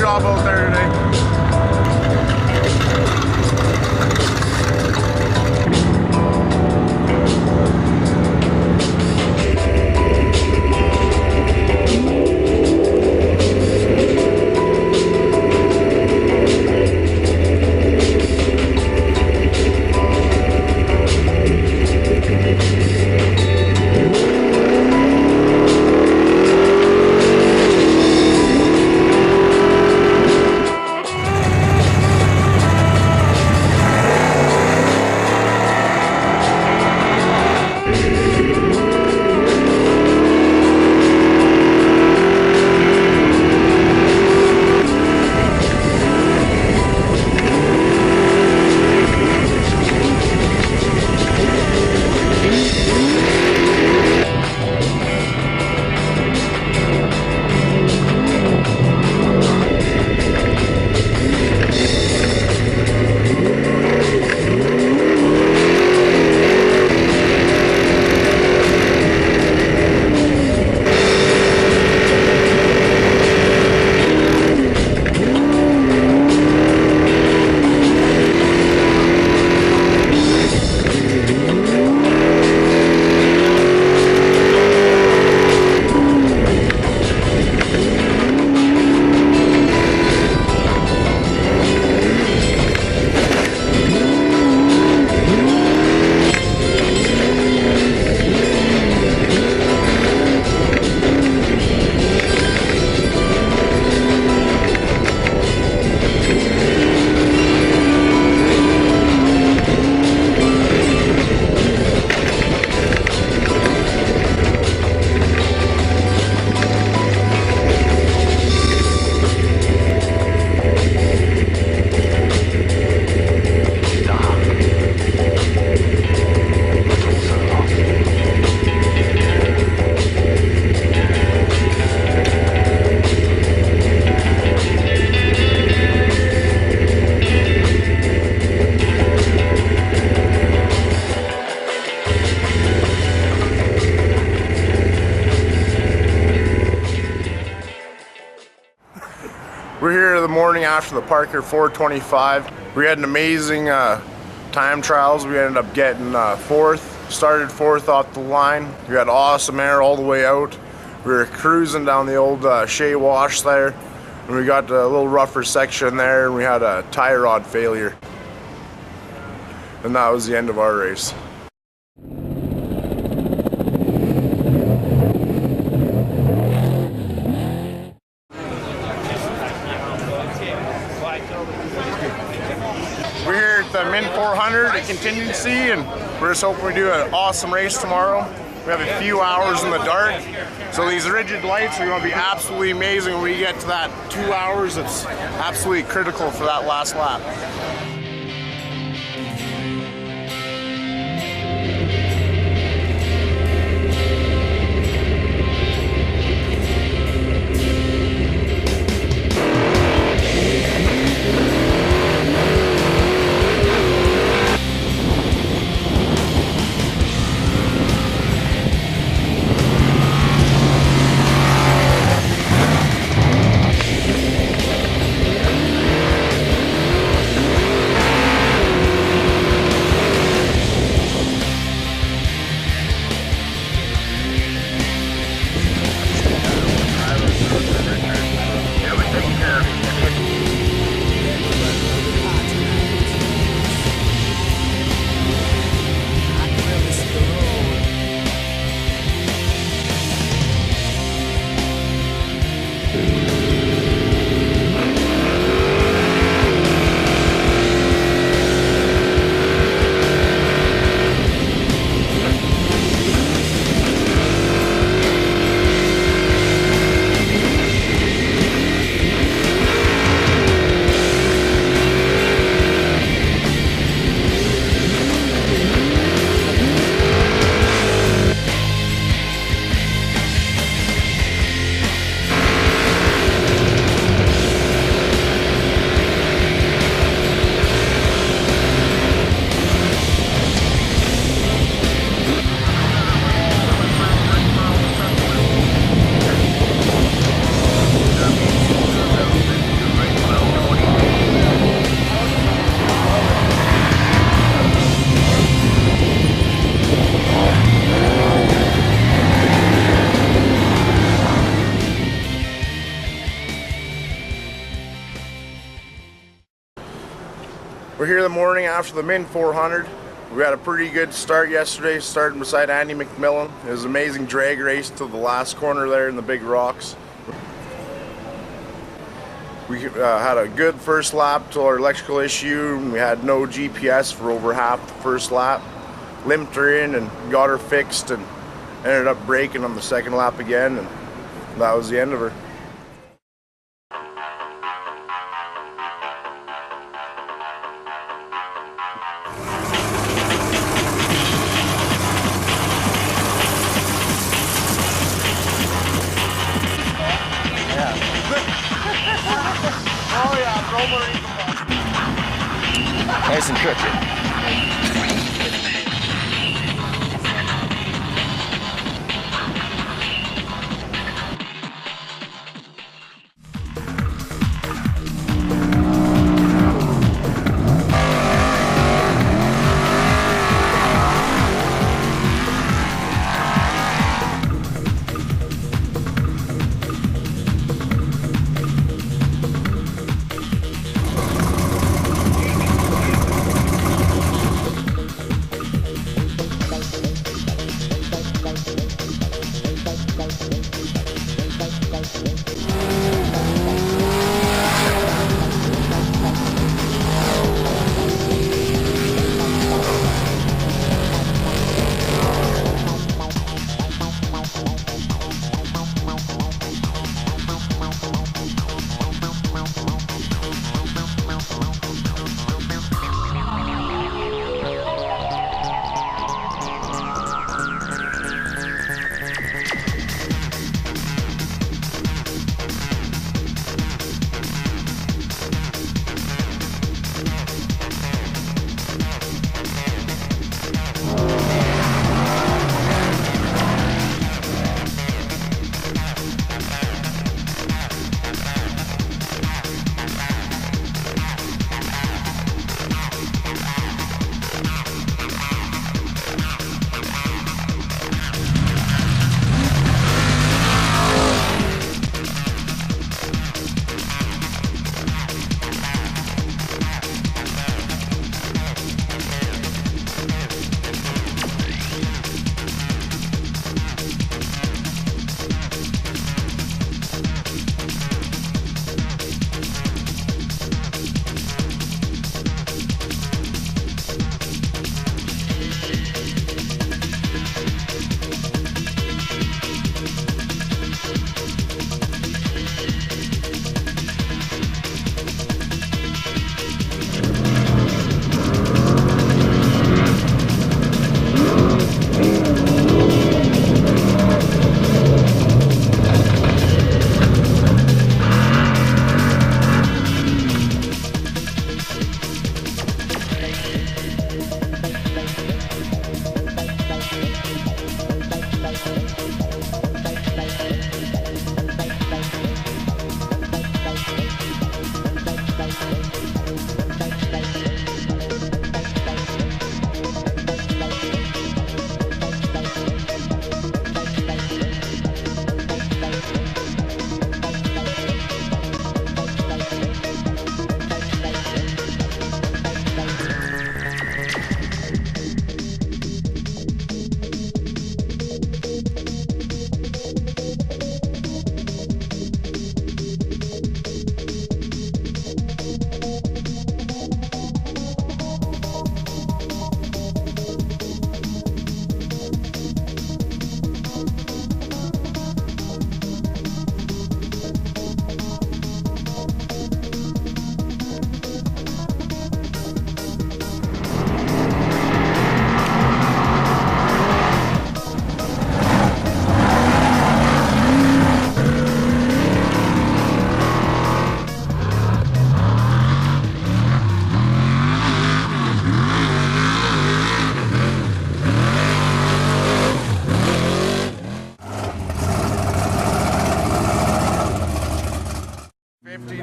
Job out there today. We're here the morning after the Parker 425. We had an amazing time trials. We ended up getting fourth, started fourth off the line. We had awesome air all the way out. We were cruising down the old Shea Wash there, and we got a little rougher section there, and we had a tie rod failure. And that was the end of our race. We're here at the Min 400 at Contingency, and we're just hoping we do an awesome race tomorrow. We have a few hours in the dark, so these rigid lights are going to be absolutely amazing when we get to that 2 hours. It's absolutely critical for that last lap. We're here the morning after the Mint 400. We had a pretty good start yesterday, starting beside Andy McMillan. It was an amazing drag race to the last corner there in the big rocks. We had a good first lap till our electrical issue, and we had no GPS for over half the first lap. Limped her in and got her fixed and ended up braking on the second lap again, and that was the end of her. Oh yeah, nice and crooked.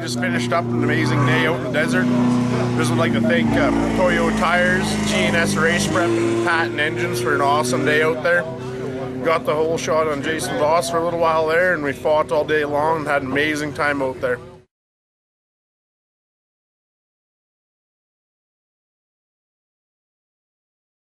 Just finished up an amazing day out in the desert. Just would like to thank Toyo Tires, G&S Race Prep, and Patent Engines for an awesome day out there. Got the whole shot on Jason Voss for a little while there, and we fought all day long and had an amazing time out there.